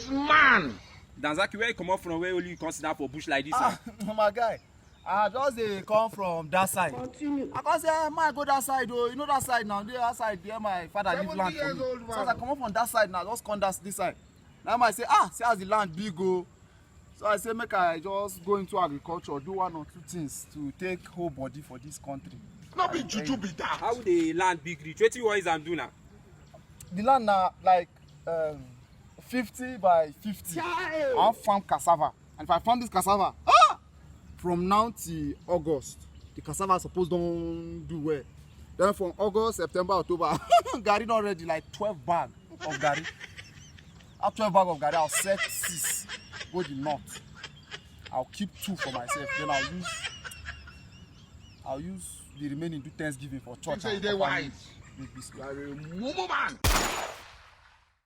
man. Danzaki, where you come up from? Where only you consider for bush like this? My guy, I just come from that side. Continue. I can say, I go that side, oh, you know that side now. That side, there my father live land for me. Old, So as I come up from that side now, just come this side. Now I say, see as the land big, oh. So I say, make I just go into agriculture, do one or two things to take whole body for this country. Not be juju be that. How would the land big reach? What you want and do now? The land now like 50 by 50. I farm cassava, and if I farm this cassava, from now till August, the cassava suppose don't do well. Then from August, September, October, Gary not ready like 12 bag of Gary. At 12 bag of Gary, I'll set 6, go the north. I'll keep 2 for myself. Then I'll use the remaining do Thanksgiving for church. You say they wise. Big biscuit. You are a mumu man.